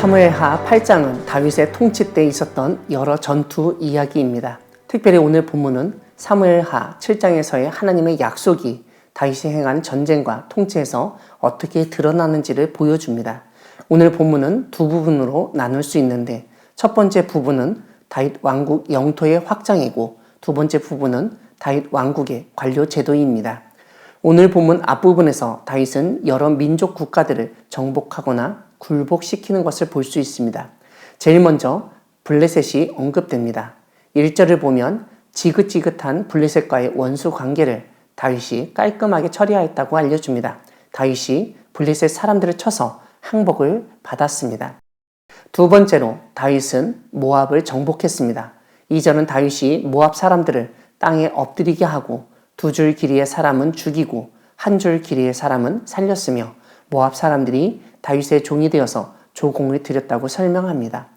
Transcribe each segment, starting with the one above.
사무엘하 8장은 다윗의 통치 때 있었던 여러 전투 이야기입니다. 특별히 오늘 본문은 사무엘하 7장에서의 하나님의 약속이 다윗이 행한 전쟁과 통치에서 어떻게 드러나는지를 보여줍니다. 오늘 본문은 두 부분으로 나눌 수 있는데 첫 번째 부분은 다윗 왕국 영토의 확장이고 두 번째 부분은 다윗 왕국의 관료 제도입니다. 오늘 본문 앞부분에서 다윗은 여러 민족 국가들을 정복하거나 굴복시키는 것을 볼 수 있습니다. 제일 먼저 블레셋이 언급됩니다. 1절을 보면 지긋지긋한 블레셋과의 원수 관계를 다윗이 깔끔하게 처리하였다고 알려줍니다. 다윗이 블레셋 사람들을 쳐서 항복을 받았습니다. 두 번째로 다윗은 모압을 정복했습니다. 2절은 다윗이 모압 사람들을 땅에 엎드리게 하고 두 줄 길이의 사람은 죽이고 한 줄 길이의 사람은 살렸으며 모압 사람들이 다윗의 종이 되어서 조공을 드렸다고 설명합니다.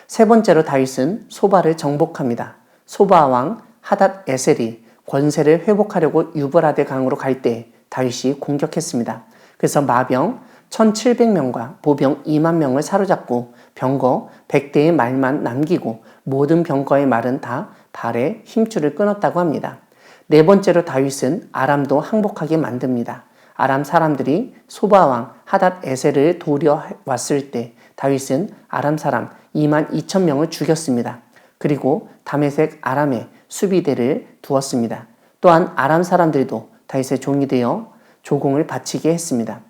세 번째로 다윗은 소바를 정복합니다. 소바 왕 하닷 에셀이 권세를 회복하려고 유브라데 강으로 갈 때 다윗이 공격했습니다. 그래서 마병 1700명과 보병 2만 명을 사로잡고 병거 100대의 말만 남기고 모든 병거의 말은 다 발에 힘줄을 끊었다고 합니다. 네 번째로 다윗은 아람도 항복하게 만듭니다. 아람 사람들이 소바왕 하닷 에셀을 도려왔을 때 다윗은 아람 사람 2만 2천 명을 죽였습니다. 그리고 다메섹 아람에 수비대를 두었습니다. 또한 아람 사람들도 다윗의 종이 되어 조공을 바치게 했습니다.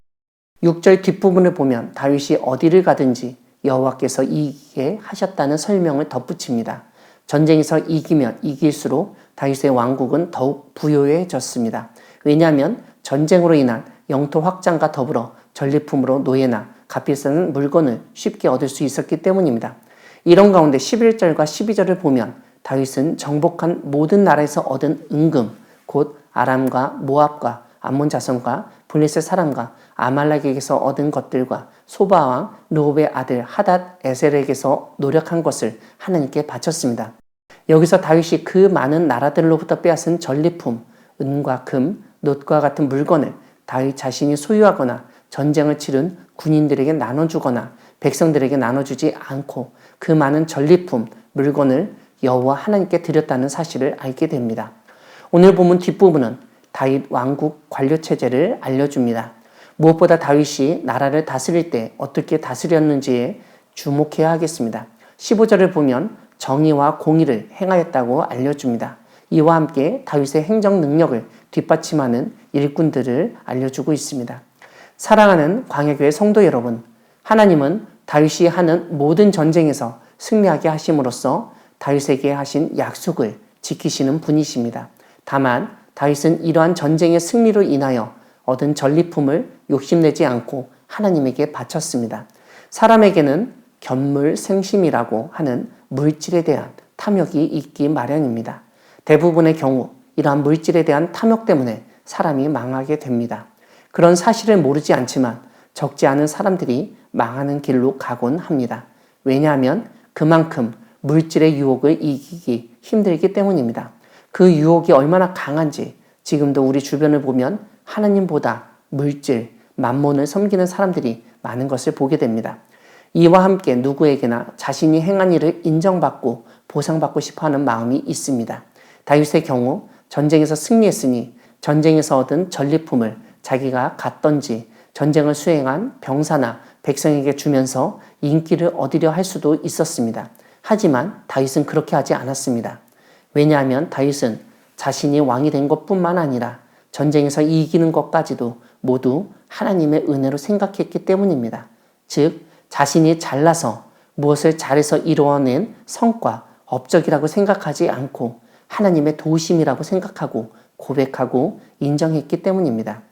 6절 뒷부분을 보면 다윗이 어디를 가든지 여호와께서 이기게 하셨다는 설명을 덧붙입니다. 전쟁에서 이기면 이길수록 다윗의 왕국은 더욱 부유해졌습니다. 왜냐하면 전쟁으로 인한 영토 확장과 더불어 전리품으로 노예나 값비싼 물건을 쉽게 얻을 수 있었기 때문입니다. 이런 가운데 11절과 12절을 보면 다윗은 정복한 모든 나라에서 얻은 은금, 곧 아람과 모압과 암몬 자손과 블레셋 사람과 아말렉에게서 얻은 것들과 소바왕 르홉의 아들 하닷 에셀에게서 노력한 것을 하나님께 바쳤습니다. 여기서 다윗이 그 많은 나라들로부터 빼앗은 전리품, 은과 금, 놋과 같은 물건을 다윗 자신이 소유하거나 전쟁을 치른 군인들에게 나눠주거나 백성들에게 나눠주지 않고 그 많은 전리품, 물건을 여호와 하나님께 드렸다는 사실을 알게 됩니다. 오늘 본문 뒷부분은 다윗 왕국 관료체제를 알려줍니다. 무엇보다 다윗이 나라를 다스릴 때 어떻게 다스렸는지에 주목해야 하겠습니다. 15절을 보면 정의와 공의를 행하였다고 알려줍니다. 이와 함께 다윗의 행정 능력을 뒷받침하는 일꾼들을 알려주고 있습니다. 사랑하는 광야교회 성도 여러분, 하나님은 다윗이 하는 모든 전쟁에서 승리하게 하심으로써 다윗에게 하신 약속을 지키시는 분이십니다. 다만 다윗은 이러한 전쟁의 승리로 인하여 얻은 전리품을 욕심내지 않고 하나님에게 바쳤습니다. 사람에게는 견물생심이라고 하는 물질에 대한 탐욕이 있기 마련입니다. 대부분의 경우 이러한 물질에 대한 탐욕 때문에 사람이 망하게 됩니다. 그런 사실을 모르지 않지만 적지 않은 사람들이 망하는 길로 가곤 합니다. 왜냐하면 그만큼 물질의 유혹을 이기기 힘들기 때문입니다. 그 유혹이 얼마나 강한지 지금도 우리 주변을 보면 하나님보다 물질, 만몬을 섬기는 사람들이 많은 것을 보게 됩니다. 이와 함께 누구에게나 자신이 행한 일을 인정받고 보상받고 싶어하는 마음이 있습니다. 다윗의 경우 전쟁에서 승리했으니 전쟁에서 얻은 전리품을 자기가 갖던지 전쟁을 수행한 병사나 백성에게 주면서 인기를 얻으려 할 수도 있었습니다. 하지만 다윗은 그렇게 하지 않았습니다. 왜냐하면 다윗은 자신이 왕이 된 것뿐만 아니라 전쟁에서 이기는 것까지도 모두 하나님의 은혜로 생각했기 때문입니다. 즉 자신이 잘나서 무엇을 잘해서 이루어낸 성과, 업적이라고 생각하지 않고 하나님의 도우심이라고 생각하고 고백하고 인정했기 때문입니다.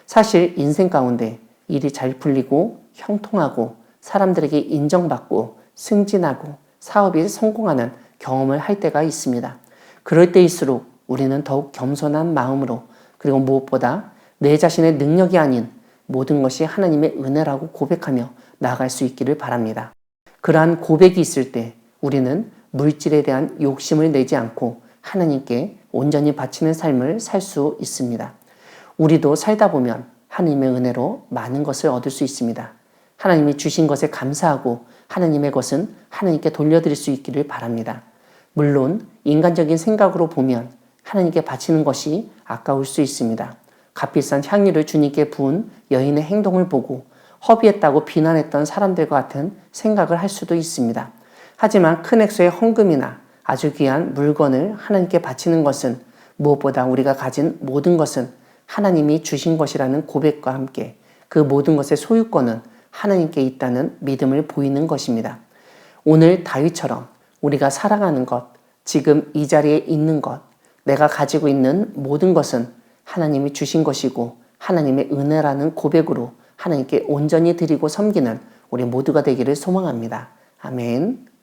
사실 인생 가운데 일이 잘 풀리고 형통하고 사람들에게 인정받고 승진하고 사업이 성공하는 경험을 할 때가 있습니다. 그럴 때일수록 우리는 더욱 겸손한 마음으로 그리고 무엇보다 내 자신의 능력이 아닌 모든 것이 하나님의 은혜라고 고백하며 나아갈 수 있기를 바랍니다. 그러한 고백이 있을 때 우리는 물질에 대한 욕심을 내지 않고 하나님께 온전히 바치는 삶을 살 수 있습니다. 우리도 살다 보면 하나님의 은혜로 많은 것을 얻을 수 있습니다. 하나님이 주신 것에 감사하고 하나님의 것은 하나님께 돌려드릴 수 있기를 바랍니다. 물론 인간적인 생각으로 보면 하나님께 바치는 것이 아까울 수 있습니다. 값비싼 향유를 주님께 부은 여인의 행동을 보고 허비했다고 비난했던 사람들과 같은 생각을 할 수도 있습니다. 하지만 큰 액수의 헌금이나 아주 귀한 물건을 하나님께 바치는 것은 무엇보다 우리가 가진 모든 것은 하나님이 주신 것이라는 고백과 함께 그 모든 것의 소유권은 하나님께 있다는 믿음을 보이는 것입니다. 오늘 다윗처럼 우리가 사랑하는 것, 지금 이 자리에 있는 것, 내가 가지고 있는 모든 것은 하나님이 주신 것이고 하나님의 은혜라는 고백으로 하나님께 온전히 드리고 섬기는 우리 모두가 되기를 소망합니다. 아멘.